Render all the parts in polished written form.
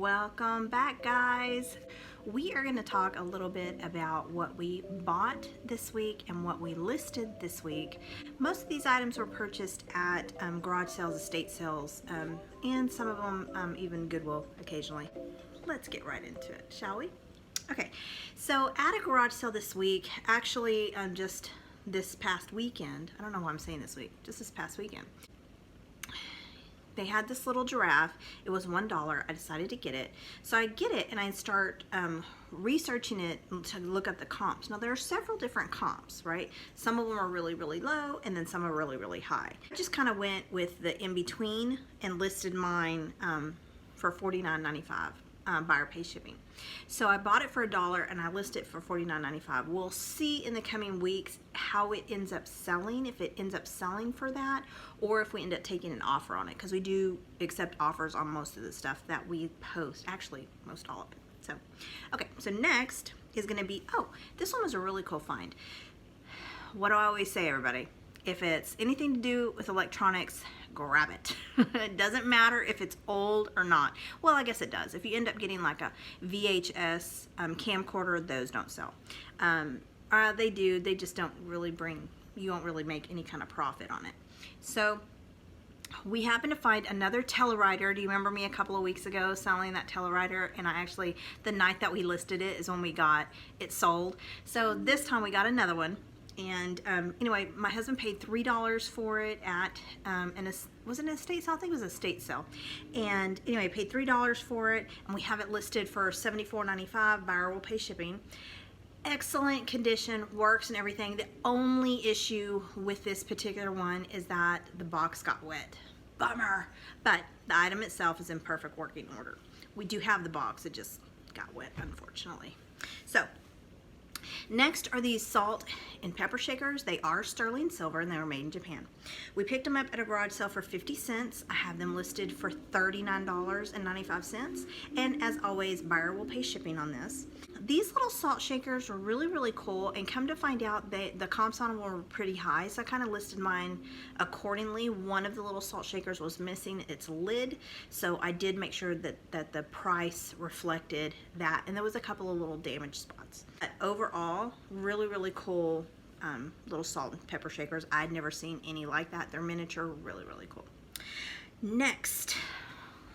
Welcome back, guys. We are going to talk a little bit about what we bought this week and what we listed this week. Most of these items were purchased at garage sales, estate sales, and some of them even Goodwill occasionally. Let's get right into it, shall we? Okay, so at a garage sale this week, actually just this past weekend, I don't know why I'm saying this week, just this past weekend, they had this little giraffe. It was $1. I decided to get it. So I get it and I start researching it to look at the comps. Now there are several different comps, right? Some of them are really, really low and then some are really, really high. I just kind of went with the in-between and listed mine for $49.95. Buyer pay shipping. So I bought it for $1 and I list it for $49.95. We'll see in the coming weeks how it ends up selling, if it ends up selling for that, or if we end up taking an offer on it, because we do accept offers on most of the stuff that we post, actually most all of it. So, okay, so next is going to be, oh, this one was a really cool find. What do I always say, everybody? If it's anything to do with electronics, grab it. It doesn't matter if it's old or not. Well, I guess it does. If you end up getting like a VHS camcorder, those don't sell. They do, they just don't really bring, you won't really make any kind of profit on it. So we happened to find another Telewriter. Do you remember me a couple of weeks ago selling that Telewriter? And I actually, the night that we listed it is when we got it sold. So this time we got another one. And anyway, my husband paid $3 for it at was it an estate sale? I think it was an estate sale. And anyway, paid $3 for it, and we have it listed for $74.95. Buyer will pay shipping. Excellent condition, works and everything. The only issue with this particular one is that the box got wet. Bummer. But the item itself is in perfect working order. We do have the box, it just got wet, unfortunately. So next are these salt and pepper shakers. They are sterling silver and they were made in Japan. We picked them up at a garage sale for 50 cents. I have them listed for $39.95. And as always, buyer will pay shipping on this. These little salt shakers were really, really cool, and come to find out the comps on them were pretty high, so I kind of listed mine accordingly. One of the little salt shakers was missing its lid, so I did make sure that the price reflected that, and there was a couple of little damaged spots. But overall, really, really cool little salt and pepper shakers. I'd never seen any like that. They're miniature, really, really cool. Next,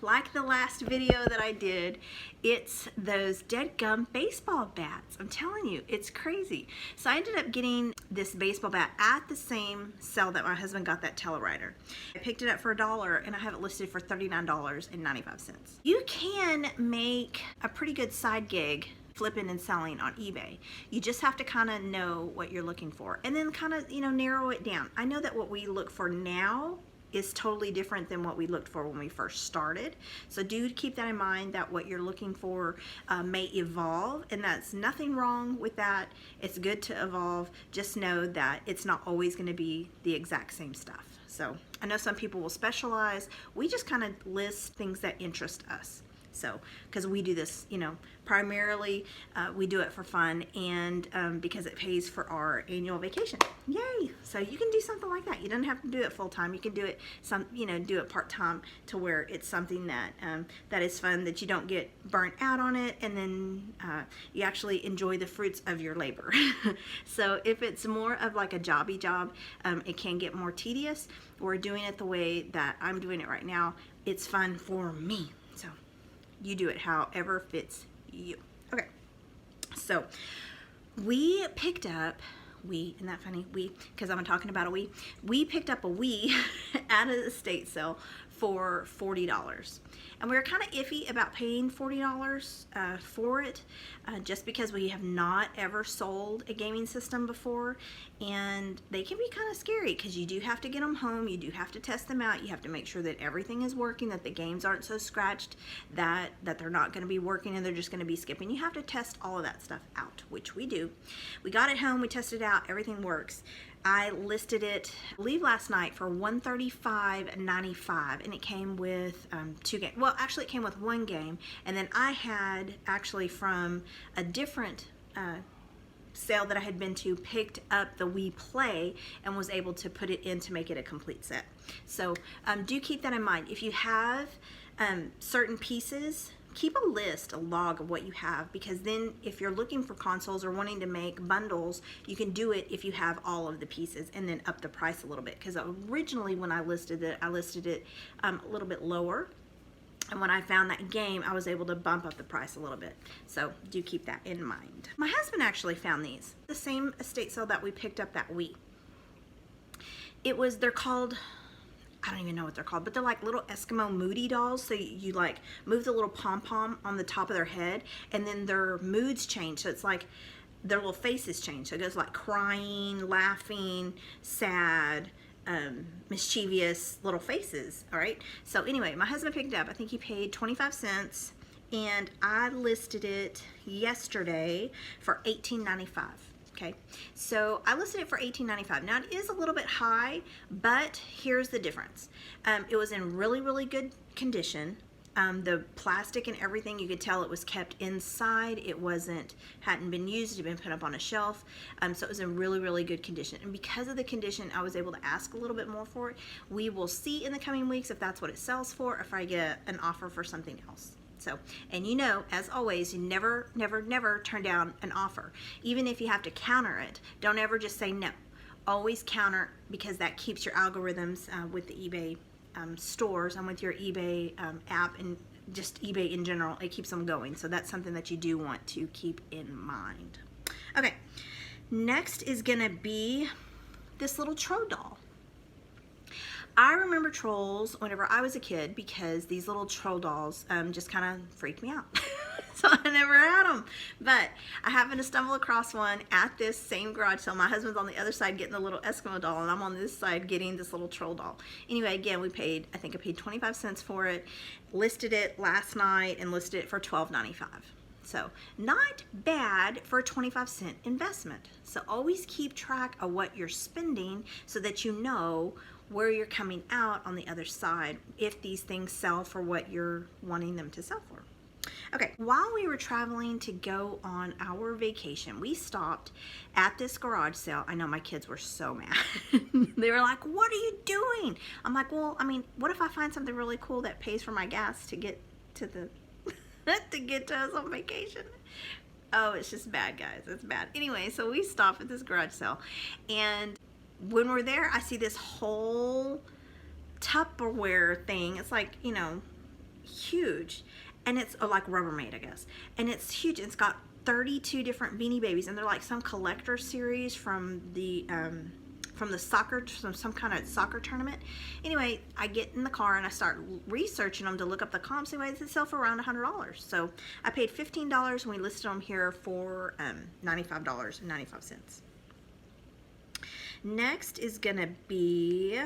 like the last video that I did, it's those dead gum baseball bats. I'm telling you, it's crazy. So I ended up getting this baseball bat at the same sale that my husband got that Telewriter. I picked it up for $1 and I have it listed for $39.95. You can make a pretty good side gig flipping and selling on eBay. You just have to kind of know what you're looking for and then kind of, narrow it down. I know that what we look for now is totally different than what we looked for when we first started. So do keep that in mind, that what you're looking for may evolve, and that's nothing wrong with that. It's good to evolve. Just know that it's not always going to be the exact same stuff. So I know some people will specialize. We just kind of list things that interest us. So, because we do this, primarily we do it for fun and because it pays for our annual vacation. Yay! So you can do something like that. You don't have to do it full time. You can do it do it part time to where it's something that that is fun, that you don't get burnt out on it, and then you actually enjoy the fruits of your labor. So if it's more of like a jobby job, it can get more tedious. We're doing it the way that I'm doing it right now. It's fun for me. So you do it however fits you. Okay, so we picked up, isn't that funny? Because I'm talking about a we picked up a at an estate sale for $40. And we were kind of iffy about paying $40 for it, just because we have not ever sold a gaming system before, and they can be kind of scary because you do have to get them home, you do have to test them out, you have to make sure that everything is working, that the games aren't so scratched that they're not going to be working and they're just going to be skipping. You have to test all of that stuff out, which we do. We got it home, we tested it out, everything works. I listed it, I believe last night, for $135.95, and it came with 2 games. Well, actually it came with 1 game, and then I had actually from a different sale that I had been to picked up the Wii Play and was able to put it in to make it a complete set. So do keep that in mind. If you have certain pieces, keep a list, a log of what you have, because then if you're looking for consoles or wanting to make bundles, you can do it if you have all of the pieces and then up the price a little bit. Because originally when I listed it a little bit lower. And when I found that game, I was able to bump up the price a little bit. So do keep that in mind. My husband actually found these. The same estate sale that we picked up that week. They're called, I don't even know what they're called, but they're like little Eskimo Moodie Dolls. So you like move the little pom-pom on the top of their head, and then their moods change. So it's like their little faces change. So it goes like crying, laughing, sad, mischievous little faces. All right, so anyway, my husband picked it up. I think he paid 25 cents, and I listed it yesterday for $18.95. Okay, so I listed it for $18.95. Now it is a little bit high, but here's the difference. It was in really, really good condition. The plastic and everything, you could tell it was kept inside. It hadn't been used, it had been put up on a shelf. So it was in really, really good condition. And because of the condition, I was able to ask a little bit more for it. We will see in the coming weeks if that's what it sells for, or if I get an offer for something else. So, and you know, as always, you never, never, never turn down an offer. Even if you have to counter it, don't ever just say no. Always counter, because that keeps your algorithms with the eBay stores and with your eBay app, and just eBay in general, it keeps them going. So that's something that you do want to keep in mind. Okay, next is gonna be this little troll doll. I remember trolls whenever I was a kid, because these little troll dolls just kind of freaked me out. So I never had them. But I happened to stumble across one at this same garage sale. My husband's on the other side getting the little Eskimo doll, and I'm on this side getting this little troll doll. Anyway, again, I think I paid 25 cents for it, listed it last night, and listed it for $12.95. So not bad for a 25-cent investment. So always keep track of what you're spending so that you know where you're coming out on the other side if these things sell for what you're wanting them to sell for. Okay, while we were traveling to go on our vacation, we stopped at this garage sale. I know my kids were so mad. They were like, "What are you doing?" I'm like, "Well, I mean, what if I find something really cool that pays for my gas to get to the to get to us on vacation?" Oh, it's just bad, guys. It's bad. Anyway, so we stopped at this garage sale, and when we're there, I see this whole Tupperware thing. It's like, you know, huge. And it's like Rubbermaid, I guess. And it's huge. It's got 32 different Beanie Babies, and they're like some collector series from some kind of soccer tournament. Anyway, I get in the car and I start researching them to look up the comps. Anyway, they sell for around $100. So I paid $15, and we listed them here for $95.95. Next is gonna be,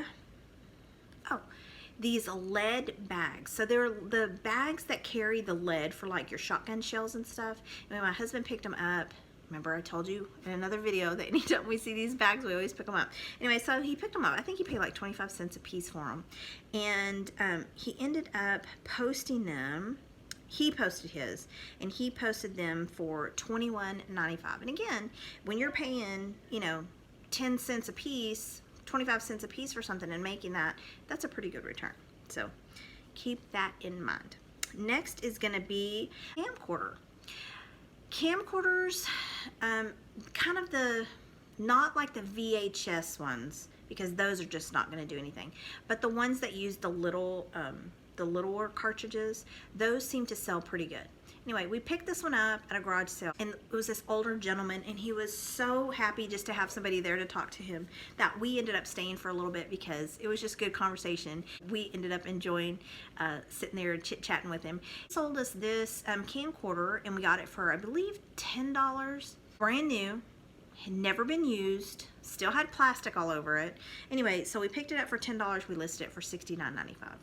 these lead bags. So they're the bags that carry the lead for like your shotgun shells and stuff. Anyway, my husband picked them up. Remember I told you in another video that anytime we see these bags, we always pick them up. Anyway, so he picked them up. I think he paid like 25 cents a piece for them. And he ended up posting them. He posted his, and he posted them for $21.95. And again, when you're paying, you know, 10 cents a piece, 25 cents a piece for something and making that's a pretty good return. So keep that in mind. Next is going to be camcorder. Camcorders, kind of not like the VHS ones, because those are just not going to do anything, but the ones that use the littler cartridges, those seem to sell pretty good. Anyway, we picked this one up at a garage sale, and it was this older gentleman, and he was so happy just to have somebody there to talk to him that we ended up staying for a little bit, because it was just good conversation. We ended up enjoying sitting there chit-chatting with him. He sold us this camcorder, and we got it for, I believe, $10. Brand new, had never been used, still had plastic all over it. Anyway, so we picked it up for $10. We listed it for $69.95.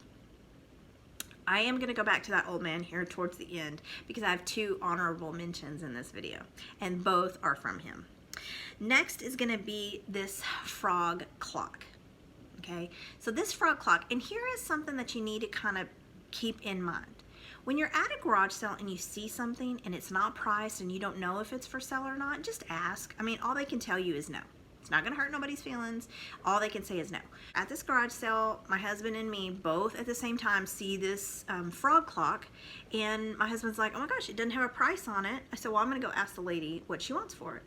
I am going to go back to that old man here towards the end, because I have two honorable mentions in this video, and both are from him. Next is going to be this frog clock. Okay, so this frog clock, and here is something that you need to kind of keep in mind. When you're at a garage sale and you see something and it's not priced and you don't know if it's for sale or not, just ask. I mean, all they can tell you is no. It's not gonna hurt nobody's feelings. All they can say is no. At this garage sale, my husband and me both at the same time see this frog clock, and my husband's like, oh my gosh, it doesn't have a price on it. I said, well, I'm gonna go ask the lady what she wants for it.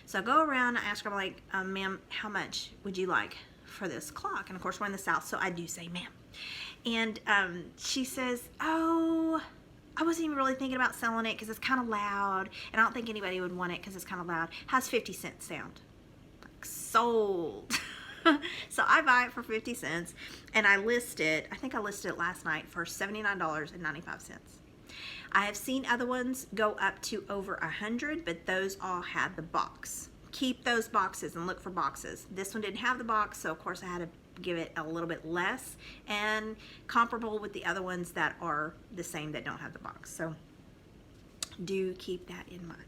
So I go around, I ask her, I'm like, ma'am, how much would you like for this clock? And of course we're in the South, so I do say ma'am. And she says, oh, I wasn't even really thinking about selling it because it's kind of loud, and I don't think anybody would want it because it's kind of loud. How's 50 cents sound? Like, sold. So I buy it for 50 cents, and I list it, I think I listed it last night for $79.95. I have seen other ones go up to over 100, but those all had the box. Keep those boxes and look for boxes. This one didn't have the box, so of course I had to give it a little bit less, and comparable with the other ones that are the same that don't have the box. So do keep that in mind.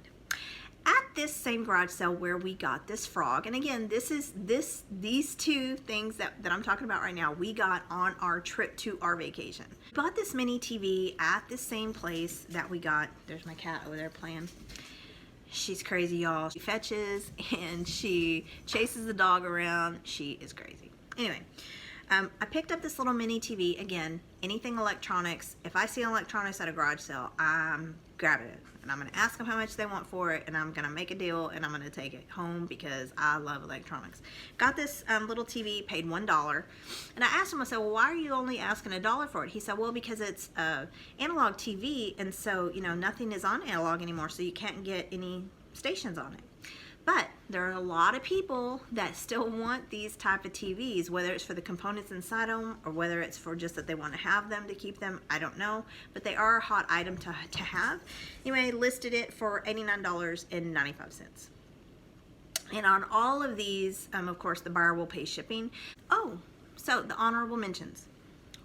At this same garage sale where we got this frog, and again, these two things that I'm talking about right now, we got on our trip to our vacation. Bought this mini TV at the same place that we got. There's my cat over there playing. She's crazy, y'all. She fetches and she chases the dog around. She is crazy. Anyway, I picked up this little mini TV. Again, anything electronics. If I see electronics at a garage sale, I'm grabbing it. And I'm going to ask them how much they want for it, and I'm going to make a deal, and I'm going to take it home because I love electronics. Got this little TV, paid $1. And I asked him, I said, well, why are you only asking $1 for it? He said, well, because it's analog TV, and so, you know, nothing is on analog anymore, so you can't get any stations on it. But there are a lot of people that still want these type of TVs, whether it's for the components inside them or whether it's for just that they want to have them to keep them. I don't know, but they are a hot item to have. Anyway, listed it for $89.95. And on all of these, of course, the buyer will pay shipping. Oh, so the honorable mentions.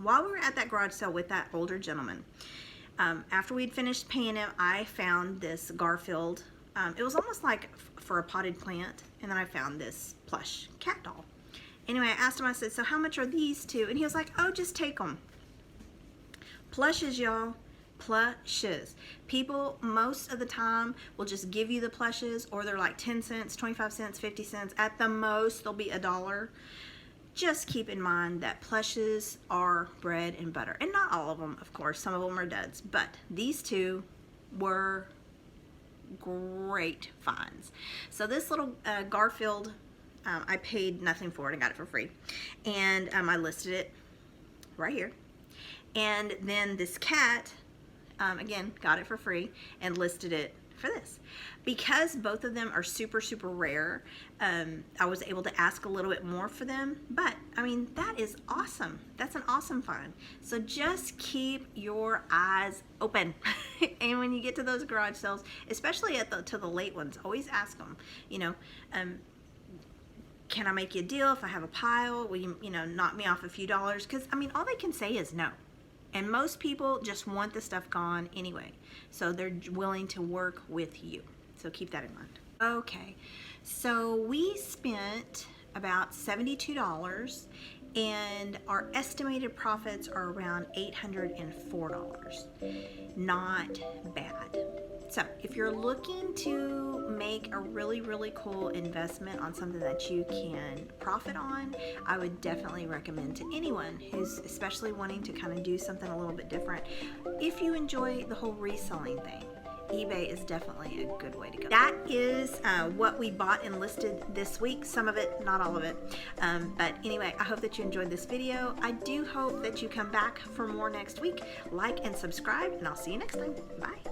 While we were at that garage sale with that older gentleman, after we'd finished paying him, I found this Garfield. It was almost like for a potted plant, and then I found this plush cat doll. Anyway, I asked him, I said, so how much are these two? And he was like, oh, just take them. Plushes, y'all. Plushes. People most of the time will just give you the plushes, or they're like 10 cents, 25 cents, 50 cents. At the most, they'll be $1. Just keep in mind that plushes are bread and butter. And not all of them, of course. Some of them are duds. But these two were great finds. So this little Garfield, I paid nothing for it. I got it for free. And I listed it right here. And then this cat, again, got it for free and listed it for this. Because both of them are super, super rare, I was able to ask a little bit more for them. But, I mean, that is awesome. That's an awesome find. So just keep your eyes open. And when you get to those garage sales, especially to the late ones, always ask them, you know, can I make you a deal if I have a pile? Will you know, knock me off a few dollars? Because, I mean, all they can say is no. And most people just want the stuff gone anyway. So they're willing to work with you. So keep that in mind. Okay, so we spent about $72, and our estimated profits are around $804. Not bad. So if you're looking to make a really, really cool investment on something that you can profit on, I would definitely recommend to anyone who's especially wanting to kind of do something a little bit different. If you enjoy the whole reselling thing, eBay is definitely a good way to go. That is what we bought and listed this week. Some of it, not all of it. But anyway, I hope that you enjoyed this video. I do hope that you come back for more next week. Like and subscribe, and I'll see you next time. Bye.